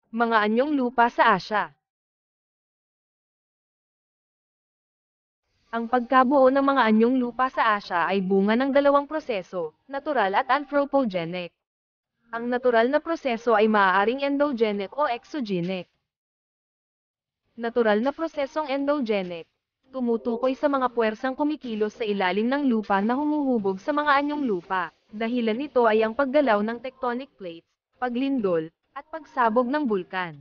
Mga anyong lupa sa Asya. Ang pagkabuo ng mga anyong lupa sa Asya ay bunga ng dalawang proseso, natural at anthropogenic. Ang natural na proseso ay maaaring endogenic o exogenic. Natural na prosesong endogenic, tumutukoy sa mga puwersang kumikilos sa ilalim ng lupa na humuhubog sa mga anyong lupa. Dahilan nito ay ang paggalaw ng tectonic plates, paglindol, at pagsabog ng bulkan.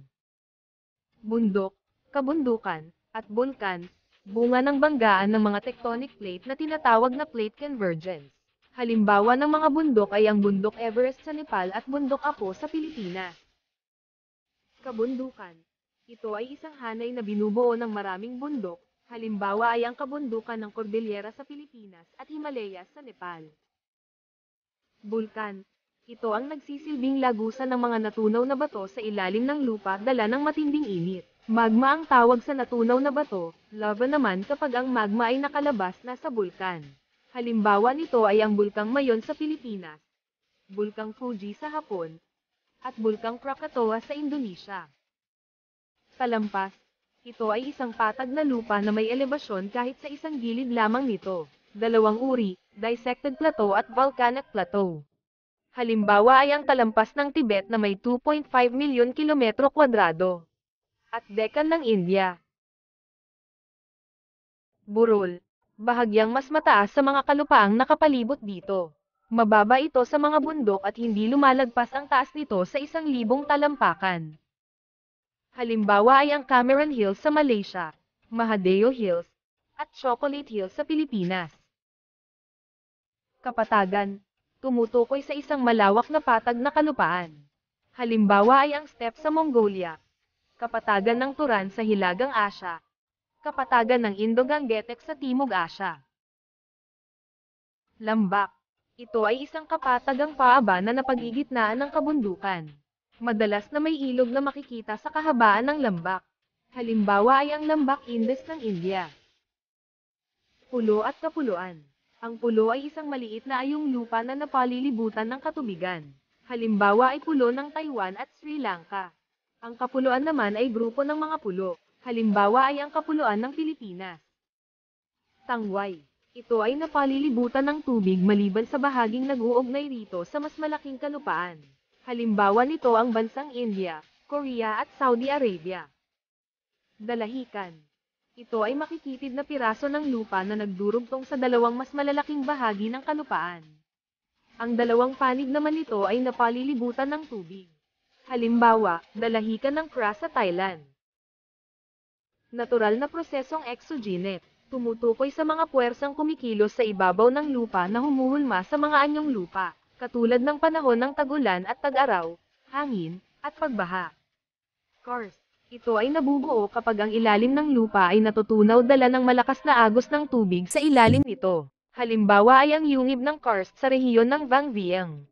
Bundok, kabundukan, at bulkan, bunga ng banggaan ng mga tectonic plate na tinatawag na plate convergence. Halimbawa ng mga bundok ay ang bundok Everest sa Nepal at bundok Apo sa Pilipinas. Kabundukan. Ito ay isang hanay na binubuo ng maraming bundok, halimbawa ay ang kabundukan ng Cordillera sa Pilipinas at Himalayas sa Nepal. Bulkan. Ito ang nagsisilbing lagusan ng mga natunaw na bato sa ilalim ng lupa dala ng matinding init. Magma ang tawag sa natunaw na bato, lava naman kapag ang magma ay nakalabas na sa bulkan. Halimbawa nito ay ang Bulkang Mayon sa Pilipinas, Bulkang Fuji sa Hapon, at Bulkang Krakatoa sa Indonesia. Talampas. Ito ay isang patag na lupa na may elebasyon kahit sa isang gilid lamang nito. Dalawang uri, dissected plateau at volcanic plateau. Halimbawa ay ang talampas ng Tibet na may 2.5 milyon kilometro kwadrado. At Deccan ng India. Burol. Bahagyang mas mataas sa mga kalupaang nakapalibot dito. Mababa ito sa mga bundok at hindi lumalagpas ang taas nito sa 1,000 talampakan. Halimbawa ay ang Cameron Hills sa Malaysia, Mahadeo Hills, at Chocolate Hills sa Pilipinas. Kapatagan. Tumutukoy sa isang malawak na patag na kalupaan. Halimbawa ay ang steppe sa Mongolia, kapatagan ng Turan sa Hilagang Asya, kapatagan ng Indo-Gangetic sa Timog Asya. Lambak. Ito ay isang kapatagang paaba na napagigitnaan ng kabundukan. Madalas na may ilog na makikita sa kahabaan ng lambak. Halimbawa ay ang Lambak Indus ng India. Pulo at kapuluan. Ang pulo ay isang maliit na ayong lupa na napalilibutan ng katubigan. Halimbawa ay pulo ng Taiwan at Sri Lanka. Ang kapuluan naman ay grupo ng mga pulo. Halimbawa ay ang kapuluan ng Pilipinas. Tangway. Ito ay napalilibutan ng tubig maliban sa bahaging nag-uugnay rito sa mas malaking kalupaan. Halimbawa nito ang bansang India, Korea at Saudi Arabia. Dalahican. Ito ay makikitid na piraso ng lupa na nagdurugtong sa dalawang mas malalaking bahagi ng kalupaan. Ang dalawang panig naman nito ay napalilibutan ng tubig. Halimbawa, dalahican ng Kra sa Thailand. Natural na prosesong exogenic. Tumutukoy sa mga puwersang kumikilos sa ibabaw ng lupa na humuhulma sa mga anyong lupa, katulad ng panahon ng tag-ulan at tag-araw, hangin, at pagbaha. Karst. Ito ay nabubuo kapag ang ilalim ng lupa ay natutunaw dala ng malakas na agos ng tubig sa ilalim nito. Halimbawa ay ang yungib ng karst sa rehiyon ng Vang Vieng.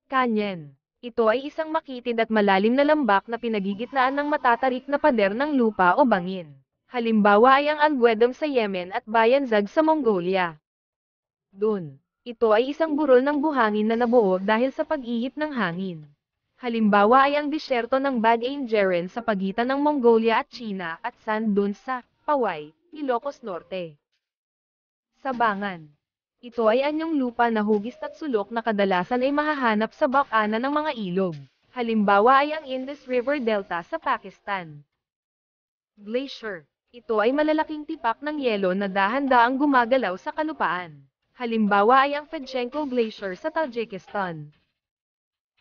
Canyon. Ito ay isang makitid at malalim na lambak na pinagigitnaan ng matatarik na pader ng lupa o bangin. Halimbawa ay ang Algoedom sa Yemen at Bayanzag sa Mongolia. Dun. Ito ay isang burol ng buhangin na nabuo dahil sa pag-ihip ng hangin. Halimbawa ay ang disyerto ng Bag-Ain-Jeren sa pagitan ng Mongolia at China at sand dunes sa Paway, Ilocos Norte. Sabangan. Ito ay anyong lupa na hugis at sulok na kadalasan ay mahahanap sa bakana ng mga ilog. Halimbawa ay ang Indus River Delta sa Pakistan. Glacier. Ito ay malalaking tipak ng yelo na dahan-daang gumagalaw sa kalupaan. Halimbawa ay ang Fedchenko Glacier sa Tajikistan.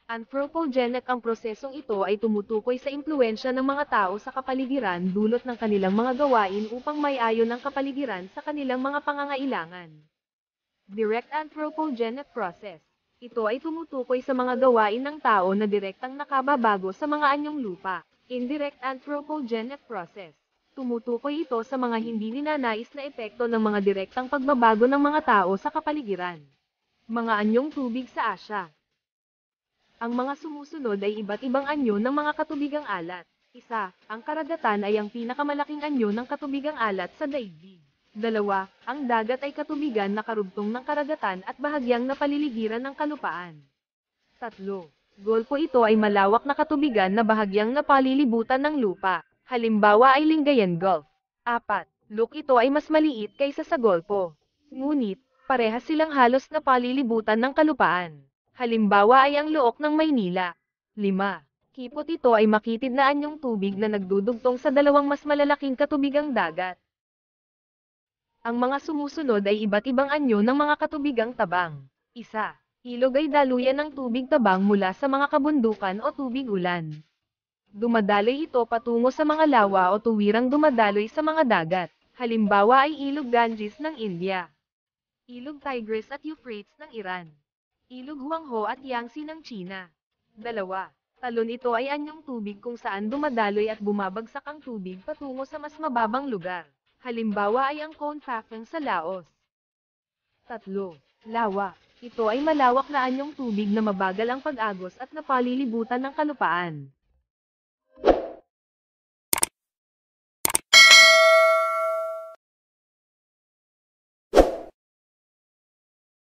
Anthropogenic ang prosesong ito ay tumutukoy sa impluensya ng mga tao sa kapaligiran dulot ng kanilang mga gawain upang maiayon ang kapaligiran sa kanilang mga pangangailangan. Direct anthropogenic process. Ito ay tumutukoy sa mga gawain ng tao na direktang nakababago sa mga anyong lupa. Indirect anthropogenic process. Tumutukoy ito sa mga hindi ninanais na epekto ng mga direktang pagbabago ng mga tao sa kapaligiran. Mga anyong tubig sa Asya. Ang mga sumusunod ay iba't ibang anyo ng mga katubigang alat. Isa, ang karagatan ay ang pinakamalaking anyo ng katubigang alat sa daigdig. Dalawa, ang dagat ay katubigan na karugtong ng karagatan at bahagyang napaliligiran ng kalupaan. Tatlo, Golpo ito ay malawak na katubigan na bahagyang napalilibutan ng lupa. Halimbawa ay Lingayen Gulf. 4. Look ito ay mas maliit kaysa sa Golpo. Ngunit, parehas silang halos napalilibutan ng kalupaan. Halimbawa ay ang Look ng Maynila. 5. Kipot ito ay makitid na anyong tubig na nagdudugtong sa dalawang mas malalaking katubigang dagat. Ang mga sumusunod ay iba't ibang anyo ng mga katubigang tabang. 1. Ilog ay daluyan ng tubig tabang mula sa mga kabundukan o tubig ulan. Dumadaloy ito patungo sa mga lawa o tuwirang dumadaloy sa mga dagat. Halimbawa ay Ilog Ganges ng India. Ilog Tigris at Euphrates ng Iran. Ilog Huangho at Yangtze ng China. 2. Talon ito ay anyong tubig kung saan dumadaloy at bumabagsak ang tubig patungo sa mas mababang lugar. Halimbawa ay ang Konpafeng sa Laos. 3. Lawa. Ito ay malawak na anyong tubig na mabagal ang pag-agos at napalilibutan ng kalupaan.